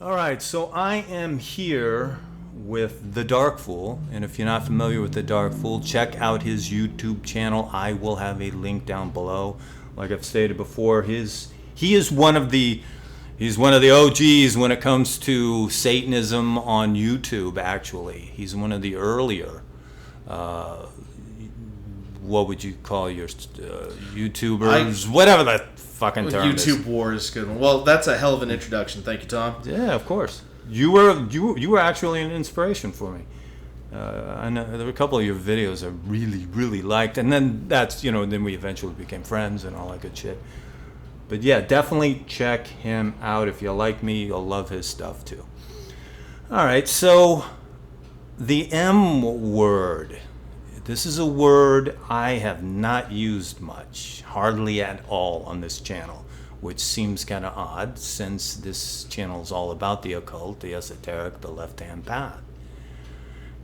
All right, so I am here with the Dark Fool, and if you're not familiar with the Dark Fool, check out his YouTube channel. I will have a link down below. Like I've stated before, he is one of the OGs when it comes to Satanism on YouTube. Actually, he's one of the earlier. What would you call your YouTubers? Whatever that fucking term is. YouTube War is a good one. Well, that's a hell of an introduction. Thank you, Tom. Yeah, of course. You were actually an inspiration for me. I know there were a couple of your videos I really liked, and then then we eventually became friends and all that good shit. But yeah, definitely check him out. If you like me, you'll love his stuff too. All right, so the M word. This is a word I have not used much, hardly at all on this channel, which seems kind of odd since this channel is all about the occult, the esoteric, the left-hand path.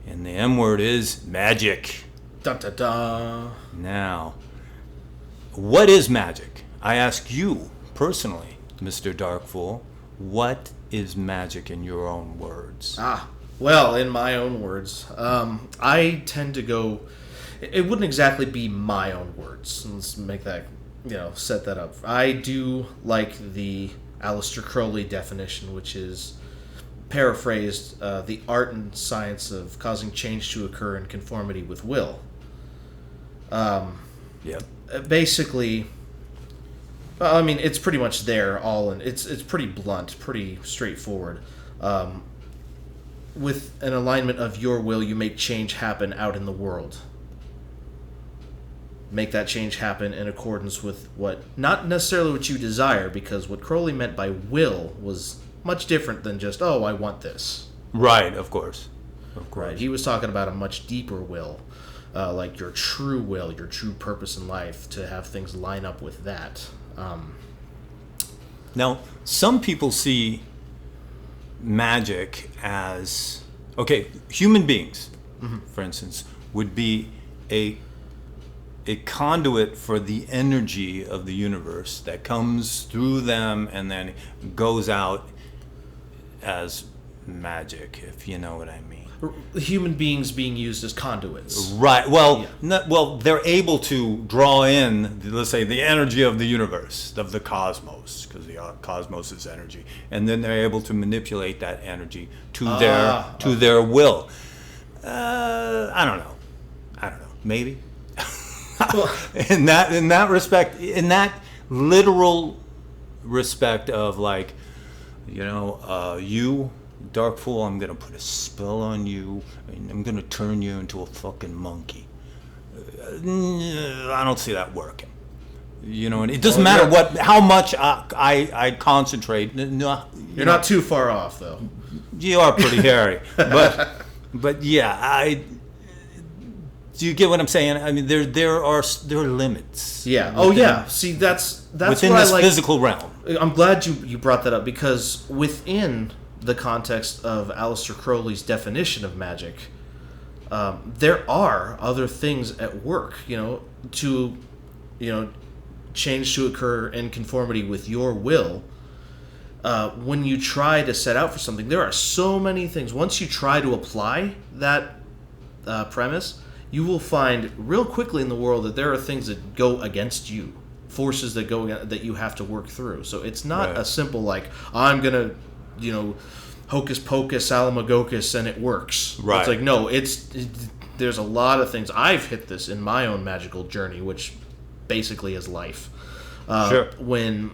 And the M word is magic. Da da da. Now, what is magic? I ask you personally, Mr. Dark Fool, what is magic in your own words? Well, in my own words, I tend to go. It wouldn't exactly be my own words. Let's make that, set that up. I do like the Aleister Crowley definition, which is paraphrased, the art and science of causing change to occur in conformity with will. Basically, I mean, it's pretty much there all in. It's pretty blunt, pretty straightforward. With an alignment of your will, you make change happen out in the world. Make that change happen in accordance with not necessarily what you desire, because what Crowley meant by will was much different than just, I want this. Right, of course. Right. He was talking about a much deeper will, like your true will, your true purpose in life, to have things line up with that. Now, some people see magic as human beings, for instance, would be a conduit for the energy of the universe that comes through them and then goes out as magic, if you know what I mean. Human beings being used as conduits. Right. Well, they're able to draw in, let's say, the energy of the universe, of the cosmos, because the cosmos is energy, and then they're able to manipulate that energy to their will. I don't know. Maybe. in that respect, in that literal respect of you. Dark Fool, I'm going to put a spell on you, and I'm going to turn you into a fucking monkey. I don't see that working. And it doesn't matter how much I concentrate. No, you're not too far off, though. You are pretty hairy. But yeah, do you get what I'm saying? I mean, there are limits. Yeah. See, that's within what this I like. Physical realm. I'm glad you brought that up, because within the context of Aleister Crowley's definition of magic, there are other things at work, to change to occur in conformity with your will. When you try to set out for something, there are so many things. Once you try to apply that premise, you will find real quickly in the world that there are things that go against you, forces that you have to work through. So it's not a simple I'm gonna hocus pocus alamagocus and it works. Right. It's no, there's a lot of things. I've hit this in my own magical journey, which basically is life. Sure. When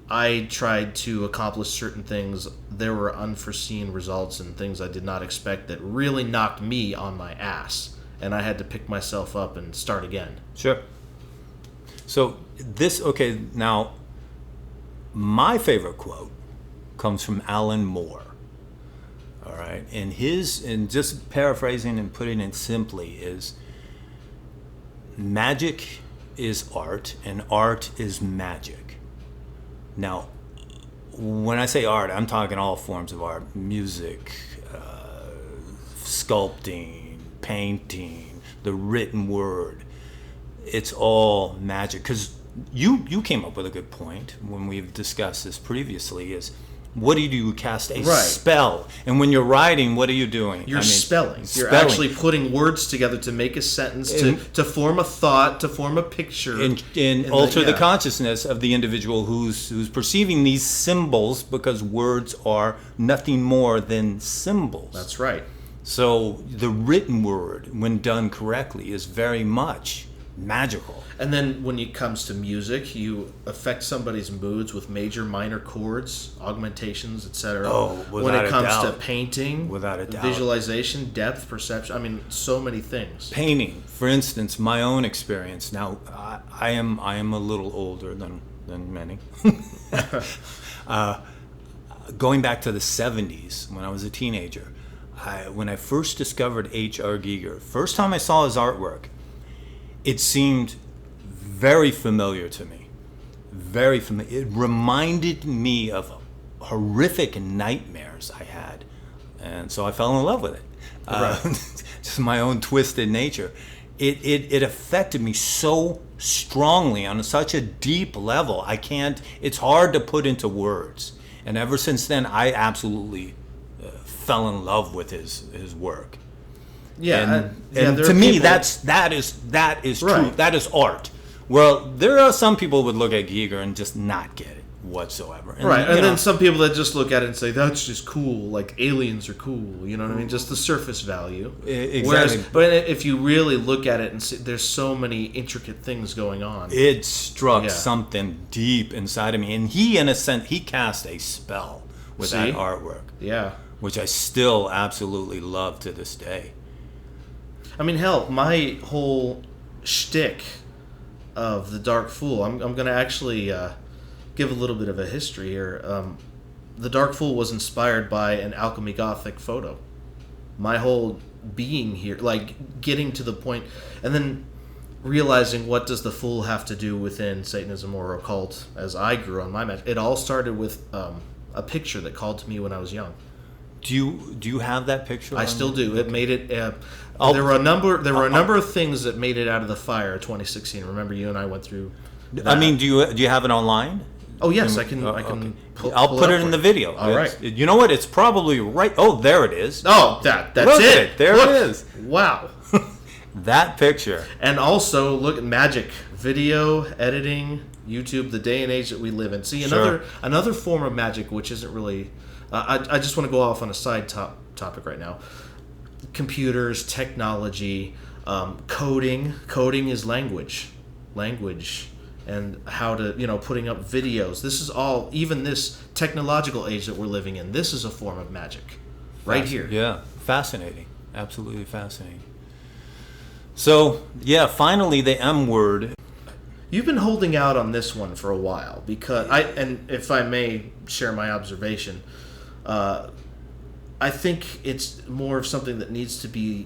I tried to accomplish certain things, there were unforeseen results and things I did not expect that really knocked me on my ass, and I had to pick myself up and start again. Sure. So now my favorite quote comes from Alan Moore. All right, and just paraphrasing and putting it simply, is magic is art and art is magic. Now, when I say art, I'm talking all forms of art: music, sculpting, painting, the written word. It's all magic. Because you came up with a good point when we've discussed this previously, is What do you do? You cast a Right. spell. And when you're writing, what are you doing? You're spelling. You're spelling. actually putting words together to make a sentence, And- to form a thought, to form a picture. And alter the consciousness of the individual who's perceiving these symbols, because words are nothing more than symbols. That's right. So the written word, when done correctly, is very much magical. And then when it comes to music, you affect somebody's moods with major, minor chords, augmentations, etc. Oh, when without it a comes to doubt. painting, Without a doubt. visualization, depth, perception. I mean, so many things. Painting, for instance, my own experience. Now, I am a little older than many. Going back to the 70s, when I was a teenager, when I first discovered H.R. Giger, first time I saw his artwork, it seemed very familiar to me. Very familiar. It reminded me of horrific nightmares I had. And so I fell in love with it. Right. Just my own twisted nature. It affected me so strongly on such a deep level. It's hard to put into words. And ever since then, I absolutely fell in love with his work. Yeah, and there to are me, people- that is true. Right. That is art. Well, there are some people who would look at Giger and just not get it whatsoever. And, right, you and know, then some people that just look at it and say, that's just cool, like aliens are cool, you know what I mean? Just the surface value. Exactly. But if you really look at it and see, there's so many intricate things going on. it struck Yeah. something deep inside of me. And he, in a sense, he cast a spell with See? that artwork, Yeah. which I still absolutely love to this day. I mean, hell, my whole shtick of the Dark Fool, I'm going to actually give a little bit of a history here. The Dark Fool was inspired by an Alchemy Gothic photo. My whole being here, like getting to the point, and then realizing what does the Fool have to do within Satanism or occult as I grew on my magic. It all started with a picture that called to me when I was young. Do you have that picture? I still do. It made it. I'll- There were a number of things that made it out of the fire. 2016. Remember, you and I went through. I that. mean, do you have it online? Oh yes, I can. I Okay. can. I'll pull put up it in for the you. video. All right. You know what? It's probably right. Oh, there it is. Oh, that's Look at it. it. There Look. it is. Wow. That picture. And also look at Magick, video editing, YouTube, the day and age that we live in. See, another form of magic, which isn't really. I just want to go off on a side topic right now. Computers, technology, coding. Coding is language, and how to putting up videos. This is all. Even this technological age that we're living in. This is a form of magic, right here. Yeah, fascinating. Absolutely fascinating. So, yeah, finally the M word. You've been holding out on this one for a while because and if I may share my observation, I think it's more of something that needs to be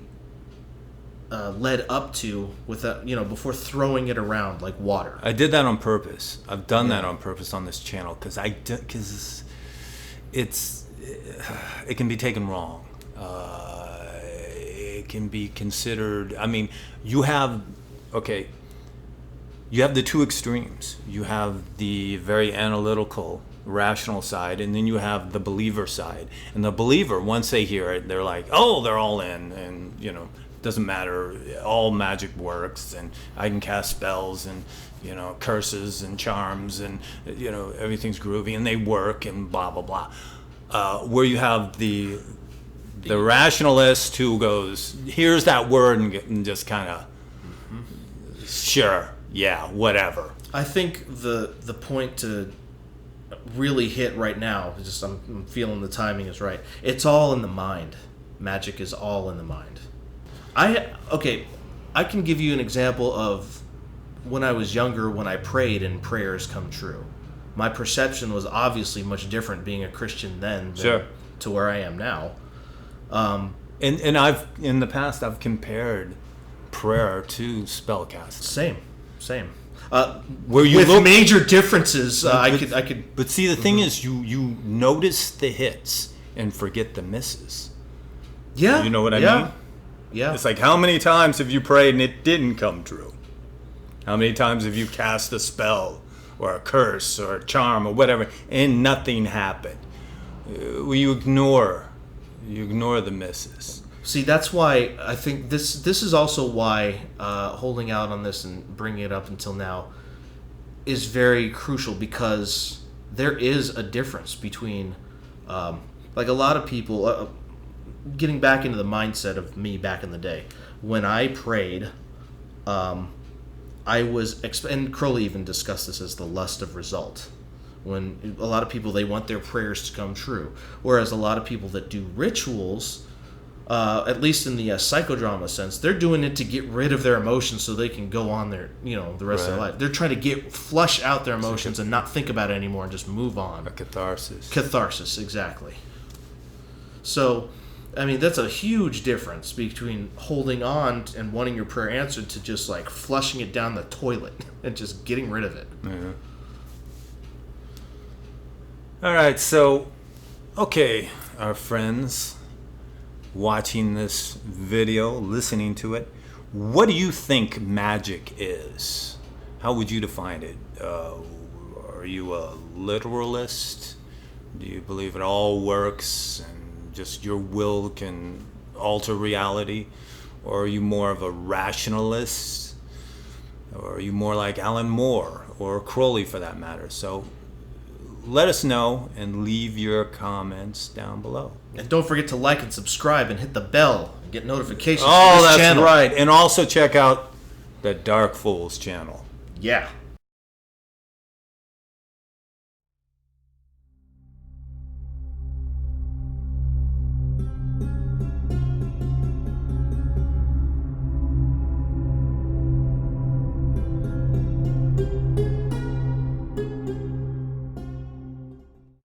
led up to without before throwing it around like water. I did that on purpose. I've done that on purpose on this channel because it can be taken wrong. It can be considered. I mean, you have the two extremes. You have the very analytical, rational side, and then you have the believer side. And the believer, once they hear it, they're like, oh, they're all in, and doesn't matter, all magic works, and I can cast spells and curses and charms, and everything's groovy and they work and blah blah blah. Where you have the rationalist who goes, here's that word, and just kind of sure, yeah, whatever. I think the point to really hit right now, just I'm feeling the timing is right. It's all in the mind. Magic is all in the mind. I can give you an example of when I was younger, when I prayed and prayers come true. My perception was obviously much different being a Christian then to where I am now. And I've in the past I've compared prayer to spellcasting. Same. Where you with look, major differences, I could. But see, the thing is, you notice the hits and forget the misses. Yeah. You know what I mean? Yeah. It's like, how many times have you prayed and it didn't come true? How many times have you cast a spell or a curse or a charm or whatever and nothing happened? you ignore the misses. See, that's why I think this is also why holding out on this and bringing it up until now is very crucial, because there is a difference between, like a lot of people, getting back into the mindset of me back in the day. When I prayed, I was, and Crowley even discussed this as the lust of result. When a lot of people, they want their prayers to come true. Whereas a lot of people that do rituals, at least in the psychodrama sense, they're doing it to get rid of their emotions so they can go on their, the rest of their life. They're trying to flush out their emotions and not think about it anymore and just move on. A catharsis. Catharsis, exactly. So, I mean, that's a huge difference between holding on and wanting your prayer answered to just like flushing it down the toilet and just getting rid of it. Yeah. All right, so, okay, our friends watching this video, listening to it, what do you think magic is? How would you define it? Are you a literalist? Do you believe it all works and just your will can alter reality? Or are you more of a rationalist? Or are you more like Alan Moore or Crowley for that matter? So let us know and leave your comments down below. And don't forget to like and subscribe and hit the bell and get notifications Oh, for this that's channel. right. And also check out the Dark Fools channel. Yeah.